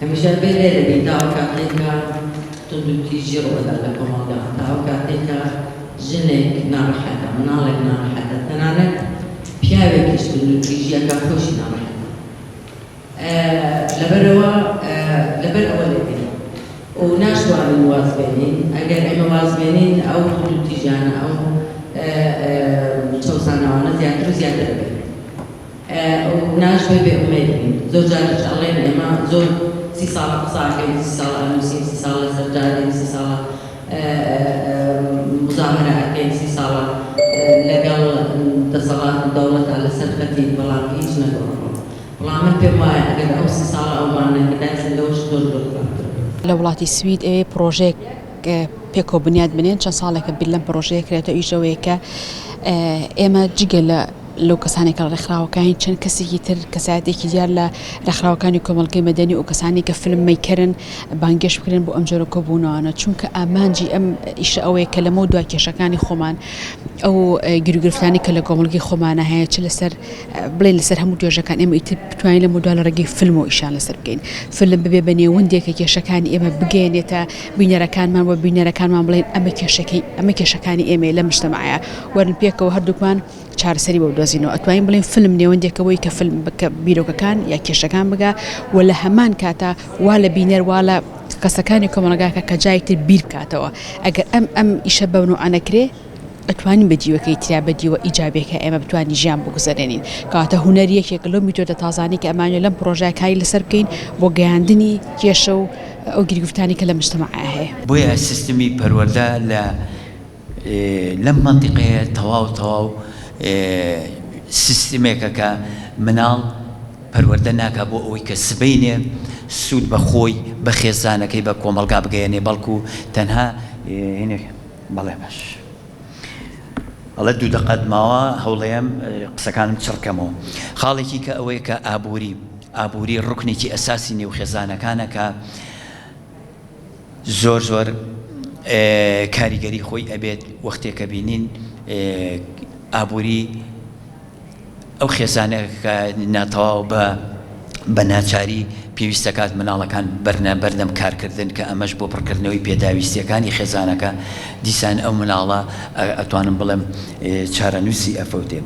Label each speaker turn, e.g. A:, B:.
A: هەمیشە بێ لێرە بێ تاوە کاتێکە توندوتیژی ڕۆدا لە کۆمەڵگا تاوە کاتێکە ژنێک ناڕەحەتە مناڵێک ناڕەحەتە تەنانەت پیاوێکیش توندوتیژیەکە خۆشی ناڕەحەتە لەبەر ئەوە لێبێت و ناشتوانین واز بێنین ئەگەر ئێمە واز بێنین ئەو توندوتیژیانە ئەو چەوسانەوانە زیاتر و زیاتر دەبێت و ناشتوێ بێ ئومێد بین زۆر جارش ئەڵێن ئێمە زۆر 30 ساڵە قساکەین 30 ساڵە ئەنووسین 30 ساڵە سەرجارین 30 ساڵە مزاهرەکەین 30 ساڵە لەگەڵ دەسەڵات دەوڵەتە لەسەر خەتی بەڵام هیچ نەگەڕەوە بەڵام من پێم وایە ئەگەر ئەو 30 ساڵە ئەومانە کەدایسن لەوەش زۆر
B: لە وڵاتی سوید ئەوێ پرۆژێک پێکۆ بنیاد بنێن چەند ساڵێکە بیر لەم پرۆژەیە کرێتە ئیشەوەیە کە ئێمە جگە لەو کەسانێکە ڕێکخراوەکانی چەند کەسێکی تر کەسایەتێکی دیار لە ڕێکخراوەکانی کۆمەڵگەی مەدەنی و کەسانی کە فیلم مەیکەرن بانگێش بکرێن بۆ ئەم جۆرە کۆبوونەوەانە چونکە ئامانجی ئەم ئیشە ئەوەیە کە لەمە دوای کێشەکانی خۆمان ئەو گیرگرفتانی کە لە کۆمەڵگەی خۆمانە هەیە چ لەسەر بڵێن لەسەر هەموو توێژەکان ئێمە ئیتر بتوانین لەمە دوای لە ڕێگەی فیلم و ئیشان لەسەر بکەین فیلم ببێ بە نێوەندێکە کێشەکانی ئێمە بگەێنێتە بینەرەکانمان بۆ بینەرەکانمان بڵێن ئەمە کێشەکانی ئێمە لە مجتەمەعە وەرن پێکەوە هەردووکمان چارەسەری بۆ بدۆزینەوە ئەتوانین بڵێن فیلم نێوەندێکەوەی کە فیلم بیرۆکەکان یا کێشەکان بگا و لە هەمان کاتە وا لە بینەر وا لە کەسەکانی کۆمەڵگاکە کە جای تر بیر بکاتەوە ئەگەر ئەم ئیشە بەون و ئەنەکرێ ئەتوانین بەدیوەکەی تریا بەدیوە ئیجابێکە ئێمە بتوانین ژیان بگوزارێنین کەواتە هونەریەکێک لەو میتۆدە تازانی کە ئەمانوێت لەم پرۆژەکانی لەسەر بکەین بۆ گەیاندنی کێشە و ئەو گیرگفتانی کە لە مجتەمەعە هەیە
C: بۆیە سیستمی پەروەردە لەم منتیقەیە تەواو سیستمێکە کە مناڵ پەروەردە ناکە بۆ ئەوەی کە سبەینێ سوود بە خۆی بە خێزانەکەی بە کۆمەڵگا بگەیەنێ بەڵکو تەنها بەڵێ باش ئەڵە دوو دەقەت ماوە هەوڵەیەم قسەکانم چڕکەمەوە خاڵێکی کە ئەوەیە کە ئابووری ڕوکنێکی ئەساسی نێو خێزانەکانە کە زۆر کاریگەری خۆی ئەبێت وەختێکە بینین ئابووری ئەو خێزانەکە ناتەواو بە ناچاری پێویستەکات مناڵەکان بەردەم کارکردن کە ئەمەش بۆ پڕکردنەوەی پێداویستیەکانی خێزانەکە دیسان ئەو مناڵە ئەتوانم بڵێم چارەنووسی ئەفەوتێ